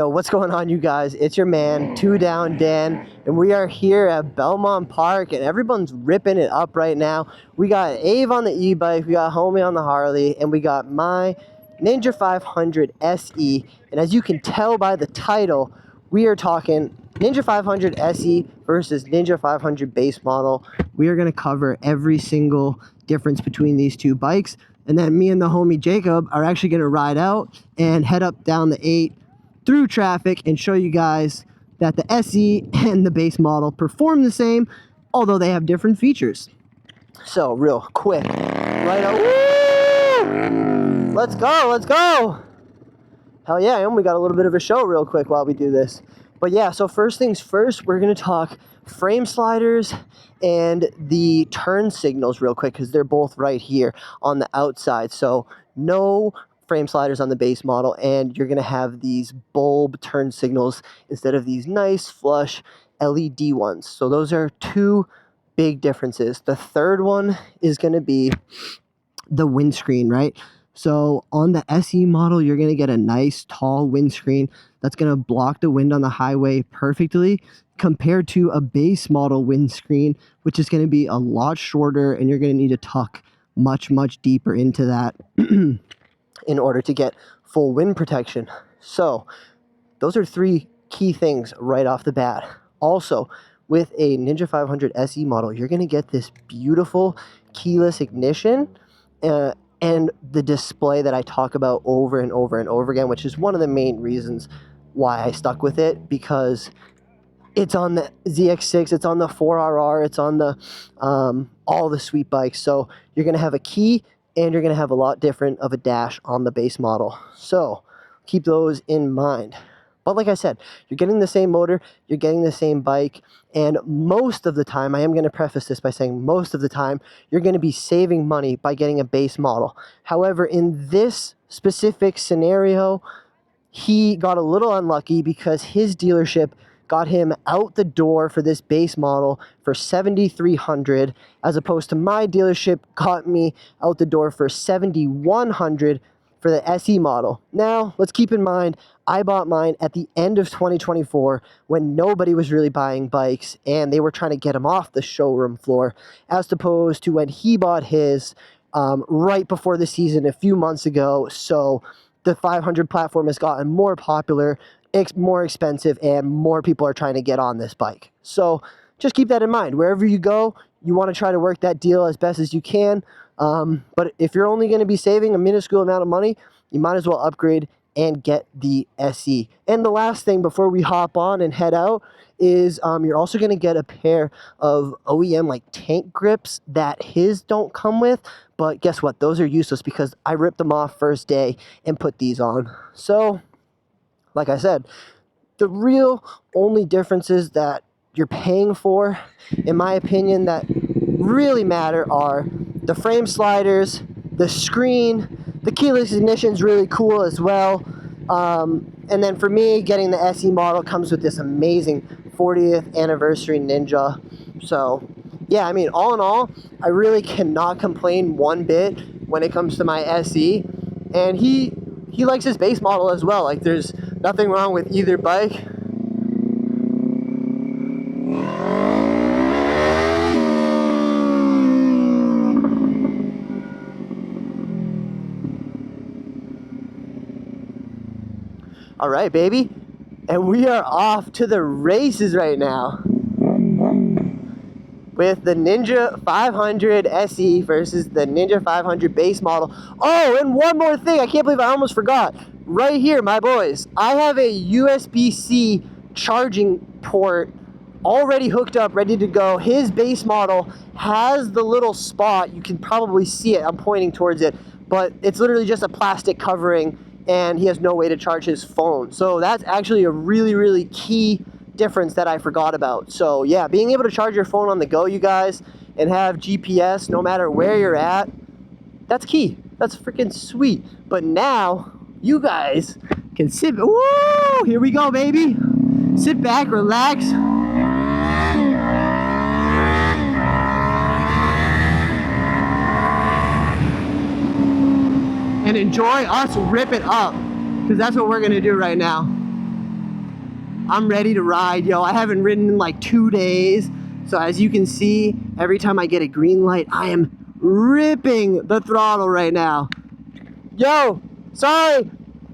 Yo, what's going on, you guys? It's your man, Two Down Dan, and we are here at Belmont Park, and everyone's ripping it up right now. We got Ave on the e-bike, we got Homie on the Harley, and we got my Ninja 500 SE. And as you can tell by the title, we are talking Ninja 500 SE versus Ninja 500 base model. We are going to cover every single difference between these two bikes, and then me and the homie Jacob are actually going to ride out and head up down the 8 through traffic and show you guys that the SE and the base model perform the same, although they have different features. So real quick, right out, woo! Let's go! Hell yeah, and we got a little bit of a show real quick while we do this. But yeah, so first things first, we're gonna talk frame sliders and the turn signals real quick, because they're both right here on the outside. So no frame sliders on the base model, and you're going to have these bulb turn signals instead of these nice flush LED ones. So those are two big differences. The third one is going to be the windscreen, right? So on the SE model, you're going to get a nice tall windscreen that's going to block the wind on the highway perfectly, compared to a base model windscreen, which is going to be a lot shorter, and you're going to need to tuck much deeper into that in order to get full wind protection. So those are three key things right off the bat. Also, with a Ninja 500 SE model, you're going to get this beautiful keyless ignition and the display that I talk about over and over again, which is one of the main reasons why I stuck with it, because it's on the ZX6, it's on the 4RR, it's on the all the sweet bikes. So you're going to have a key, and you're going to have a lot different of a dash on the base model. So keep those in mind. But like I said, you're getting the same motor, you're getting the same bike, and most of the time, I am going to preface this by saying most of the time, you're going to be saving money by getting a base model. However, in this specific scenario, he got a little unlucky because his dealership got him out the door for this base model for $7,300, as opposed to my dealership got me out the door for $7,100 for the SE model. Now, let's keep in mind, I bought mine at the end of 2024 when nobody was really buying bikes and they were trying to get them off the showroom floor, as opposed to when he bought his right before the season a few months ago. So the 500 platform has gotten more popular, more expensive, and more people are trying to get on this bike. So just keep that in mind. Wherever you go, you want to try to work that deal as best as you can. But if you're only going to be saving a minuscule amount of money, you might as well upgrade and get the SE. And the last thing before we hop on and head out is you're also going to get a pair of OEM like tank grips that his don't come with. But guess what? Those are useless because I ripped them off first day and put these on. So like I said, the real only differences that you're paying for, in my opinion, that really matter are the frame sliders, the screen, the keyless ignition is really cool as well. And then for me, getting the SE model comes with this amazing 40th anniversary Ninja. So yeah, I mean, all in all, I really cannot complain one bit when it comes to my SE. And he likes his base model as well. Like, there's nothing wrong with either bike. All right, baby. And we are off to the races right now with the Ninja 500 SE versus the Ninja 500 base model. Oh, and one more thing. I can't believe I almost forgot. Right here, my boys, I have a USB-C charging port already hooked up, ready to go. His base model has the little spot. You can probably see it. I'm pointing towards it, but it's literally just a plastic covering, and he has no way to charge his phone. So that's actually a really key difference that I forgot about. So yeah, being able to charge your phone on the go, you guys, and have GPS no matter where you're at, that's key. That's freaking sweet. But now you guys can sit. Woo! Here we go, baby. Sit back, relax. And enjoy us rip it up, because that's what we're gonna do right now. I'm ready to ride, yo. I haven't ridden in like 2 days. So as you can see, every time I get a green light, I am ripping the throttle right now. Yo, sorry,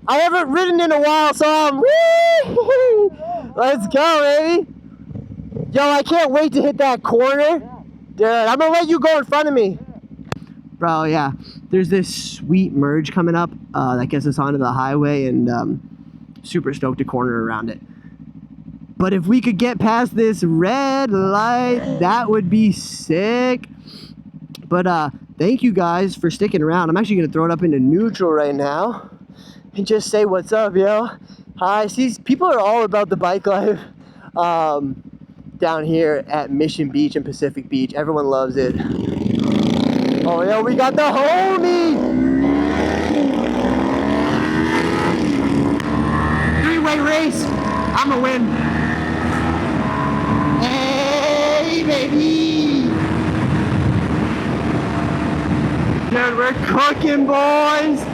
I haven't ridden in a while, so I'm woo! Let's go, baby. Yo, I can't wait to hit that corner. Dude, I'm gonna let you go in front of me. Bro, yeah, there's this sweet merge coming up that gets us onto the highway, and super stoked to corner around it. But if we could get past this red light, that would be sick. But thank you guys for sticking around. I'm actually gonna throw it up into neutral right now and just say what's up, yo. Hi, see, people are all about the bike life down here at Mission Beach and Pacific Beach. Everyone loves it. Oh, yo, we got the homie! Three-way race. I'ma win. Hey, baby! Dude, we're cooking, boys!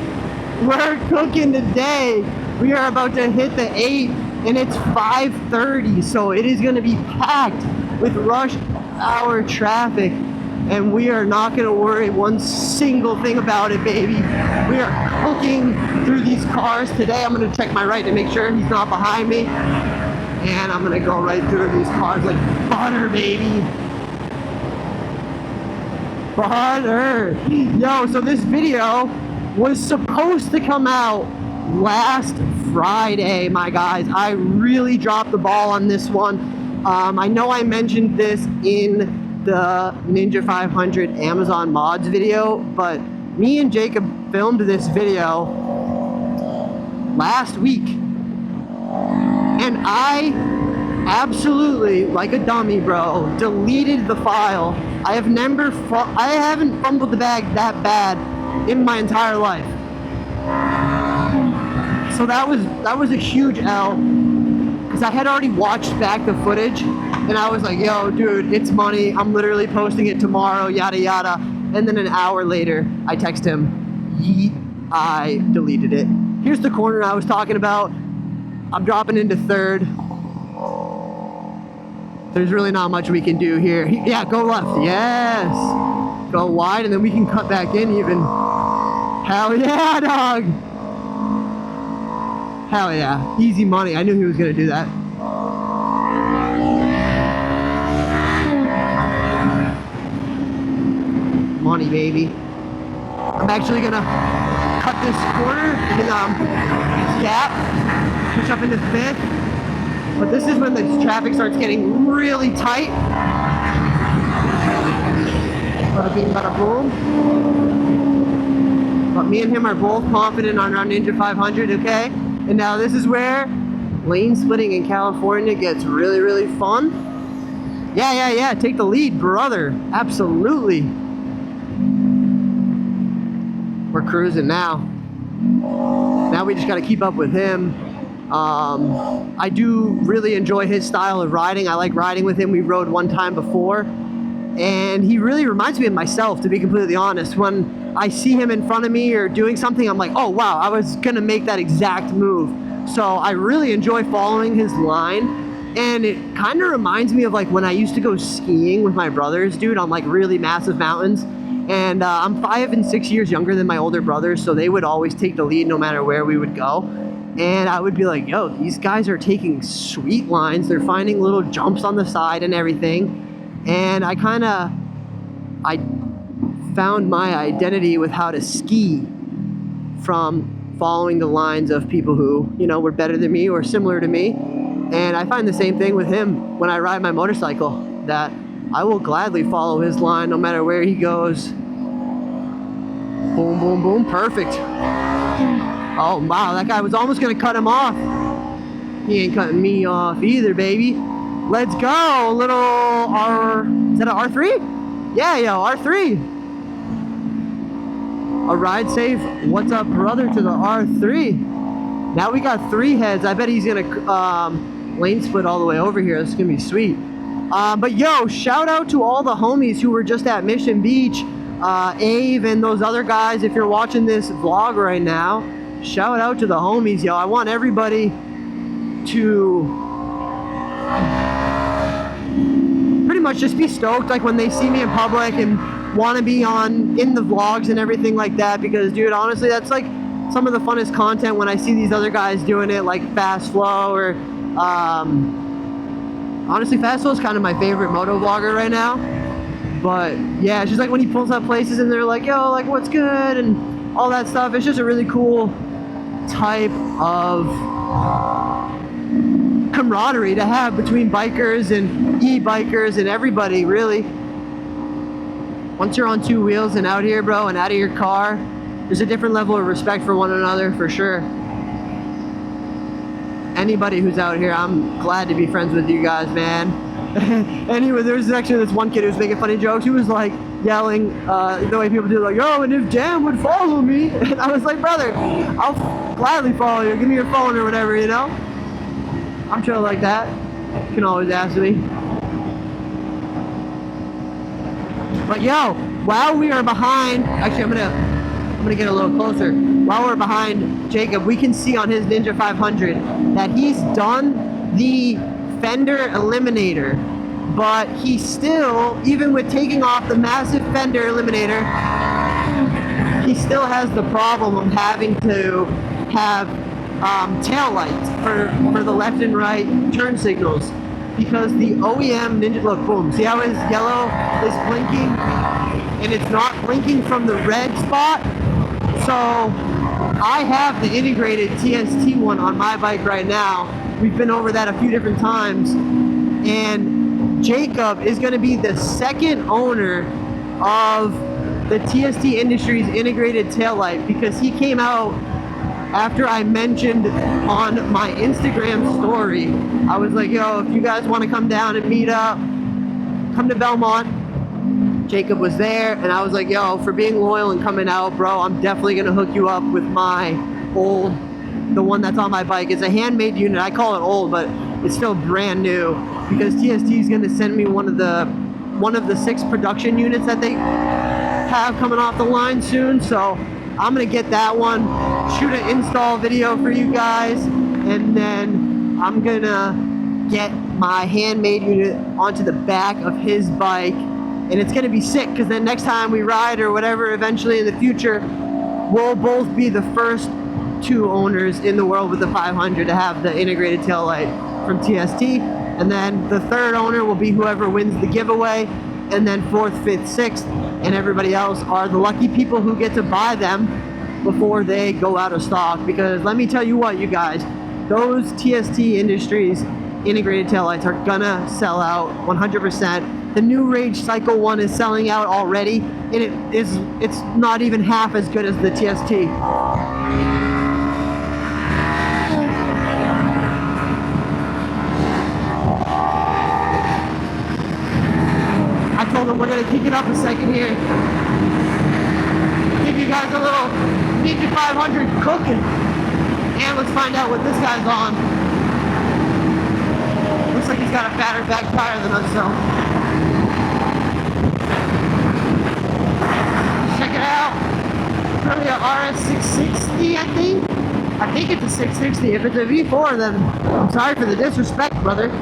We're cooking today. We are about to hit the 8, and it's 5:30, so it is going to be packed with rush hour traffic, and we are not going to worry one single thing about it, baby. We are cooking through these cars today. I'm going to check my right to make sure he's not behind me, and I'm going to go right through these cars like butter, baby. Butter. Yo, so this video was supposed to come out last Friday, my guys. I really dropped the ball on this one. I know I mentioned this in the Ninja 500 Amazon mods video, but me and Jacob filmed this video last week, and I absolutely, like a dummy, bro, deleted the file. I haven't fumbled the bag that bad in my entire life. So that was a huge L, because I had already watched back the footage, and I was like, yo, dude, it's money. I'm literally posting it tomorrow, yada yada. And then an hour later, I text him, yeet, I deleted it. Here's the corner I was talking about. I'm dropping into third. There's really not much we can do here. Yeah, go left, yes. Go wide, and then we can cut back in even. Hell yeah, dog. Hell yeah, easy money. I knew he was gonna do that. Money, baby. I'm actually gonna cut this corner and then gap, push up into fifth. But this is when the traffic starts getting really tight. Bada bing, bada boom. But me and him are both confident on our Ninja 500, okay? And now this is where lane splitting in California gets really, really fun. Yeah, take the lead, brother. Absolutely. We're cruising now. Now we just gotta keep up with him. I do really enjoy his style of riding. I like riding with him. We rode one time before, and he really reminds me of myself, to be completely honest. When I see him in front of me or doing something, I'm like, oh wow, I was gonna make that exact move. So I really enjoy following his line, and it kind of reminds me of like when I used to go skiing with my brothers, dude, on like really massive mountains. And I'm 5 and 6 years younger than my older brothers, so they would always take the lead no matter where we would go. And I would be like, yo, these guys are taking sweet lines. They're finding little jumps on the side and everything. And I found my identity with how to ski from following the lines of people who, you know, were better than me or similar to me. And I find the same thing with him when I ride my motorcycle, that I will gladly follow his line no matter where he goes. Boom, boom, boom, perfect. Oh wow, that guy was almost gonna cut him off. He ain't cutting me off either, baby. Let's go, little R, is that an R3? Yeah, yo, R3. A ride safe, what's up, brother, to the R3. Now we got 3 heads. I bet he's gonna lane split all the way over here. This is gonna be sweet. But yo, shout out to all the homies who were just at Mission Beach, Ave and those other guys. If you're watching this vlog right now, shout out to the homies, yo. I want everybody to much just be stoked like when they see me in public and want to be in the vlogs and everything like that, because dude, honestly, that's like some of the funnest content when I see these other guys doing it, like Fast Flow, or honestly, Fast Flow is kind of my favorite moto vlogger right now. But yeah, it's just like when he pulls up places and they're like, yo, like what's good and all that stuff. It's just a really cool type of camaraderie to have between bikers and e-bikers and everybody, really. Once you're on two wheels and out here, bro, and out of your car, there's a different level of respect for one another, for sure. Anybody who's out here, I'm glad to be friends with you guys, man. Anyway, there was actually this one kid who was making funny jokes. He was like yelling the way people do, like, oh, and if Dan would follow me. And I was like, brother, I'll gladly follow you. Give me your phone or whatever, you know? I'm chill like that. You can always ask me. But yo, while we are behind, actually I'm gonna get a little closer. While we're behind Jacob, we can see on his Ninja 500 that he's done the Fender eliminator, but he still, even with taking off the massive Fender eliminator, he still has the problem of having to have tail lights for the left and right turn signals, because the OEM Ninja, look, boom, see how his yellow is blinking and it's not blinking from the red spot? So I have the integrated TST one on my bike right now. We've been over that a few different times, and Jacob is going to be the second owner of the TST Industries integrated taillight, because he came out after I mentioned on my Instagram story. I was like, yo, if you guys want to come down and meet up, come to Belmont. Jacob was there, and I was like, yo, for being loyal and coming out, bro, I'm definitely going to hook you up with my old, the one that's on my bike. It's a handmade unit. I call it old, but it's still brand new, because TST is going to send me one of the 6 production units that they have coming off the line soon. So I'm going to get that one, shoot an install video for you guys, and then I'm going to get my handmade unit onto the back of his bike. And it's going to be sick, because then next time we ride or whatever, eventually in the future, we'll both be the first 2 owners in the world with the 500 to have the integrated taillight from TST. And then the 3rd owner will be whoever wins the giveaway. And then 4th, 5th, 6th, and everybody else are the lucky people who get to buy them before they go out of stock. Because let me tell you what, you guys, those TST Industries integrated taillights are gonna sell out 100%. The new Rage Cycle 1 is selling out already, and it's not even half as good as the TST. I told him we're gonna kick it up a second here. Give you guys a little Ninja 500 cooking. And let's find out what this guy's on. Looks like he's got a fatter back tire than us, so. Check it out. Probably a RS660, I think. I think it's a 660. If it's a V4, then I'm sorry for the disrespect, brother. I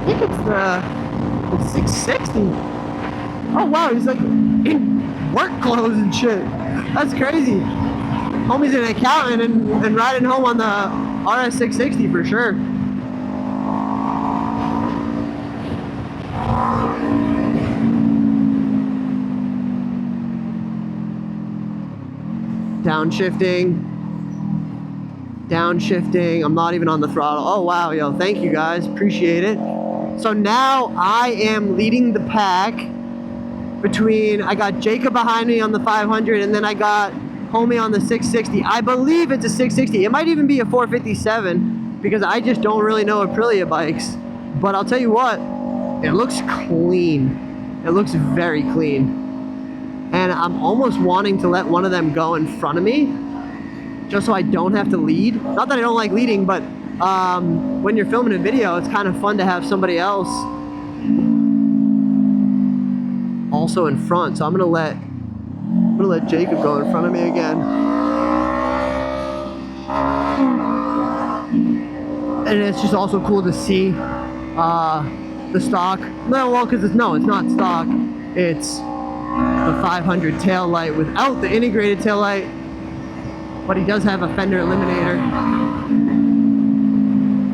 think it's the 660. Oh wow, he's like in work clothes and shit. That's crazy. Homie's an accountant and riding home on the RS660 for sure. Downshifting. I'm not even on the throttle. Oh wow, yo, thank you guys, appreciate it. So now I am leading the pack between, I got Jacob behind me on the 500, and then I got homie on the 660. I believe it's a 660. It might even be a 457, because I just don't really know Aprilia bikes. But I'll tell you what, it looks clean. It looks very clean. And I'm almost wanting to let one of them go in front of me, just so I don't have to lead. Not that I don't like leading, but when you're filming a video, it's kind of fun to have somebody else also in front. So I'm gonna let Jacob go in front of me again. And it's just also cool to see the stock. No, well, because it's not stock. It's the 500 tail light without the integrated tail light. But he does have a Fender eliminator.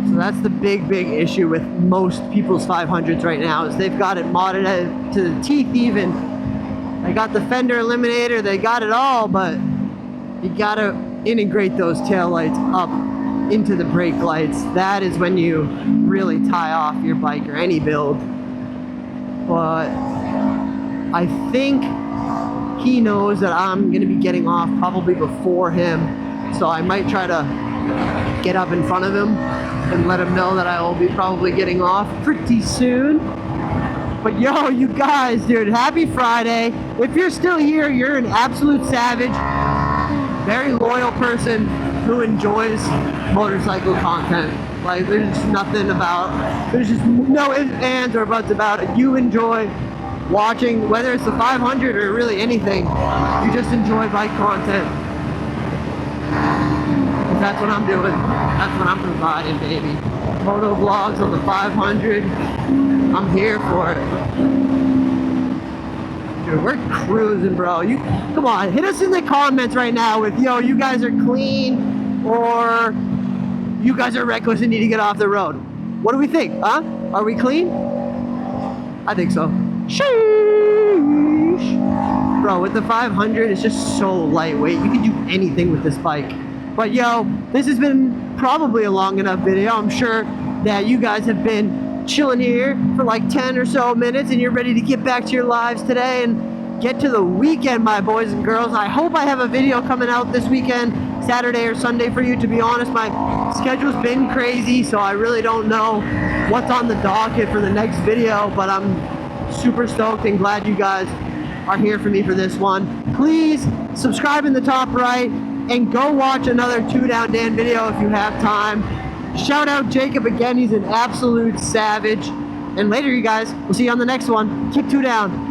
So that's the big issue with most people's 500s right now, is they've got it modded to the teeth even. They got the Fender eliminator, they got it all, but you gotta integrate those tail lights up into the brake lights. That is when you really tie off your bike or any build. But I think he knows that I'm gonna be getting off probably before him, so I might try to get up in front of him and let him know that I will be probably getting off pretty soon. But yo, you guys, dude, happy Friday. If you're still here, you're an absolute savage, very loyal person who enjoys motorcycle content. Like, there's just nothing about, there's just no ifs, ands, or buts about it. You enjoy watching, whether it's the 500 or really anything, you just enjoy bike content. That's what I'm doing. That's what I'm providing, baby. Moto vlogs on the 500. I'm here for it. Dude, we're cruising, bro. You come on, hit us in the comments right now with, yo, you guys are clean or you guys are reckless and need to get off the road. What do we think, huh? Are we clean? I think so. Sheesh. Bro, with the 500, it's just so lightweight. You can do anything with this bike. But yo, this has been probably a long enough video. I'm sure that you guys have been chilling here for like 10 or so minutes and you're ready to get back to your lives today and get to the weekend, my boys and girls. I hope I have a video coming out this weekend, Saturday or Sunday for you. To be honest, my schedule's been crazy, so I really don't know what's on the docket for the next video, but I'm super stoked and glad you guys are here for me for this one. Please subscribe in the top right and go watch another 2 Down Dan video if you have time. Shout out Jacob again, he's an absolute savage. And later, you guys, we'll see you on the next one. Keep 2 down.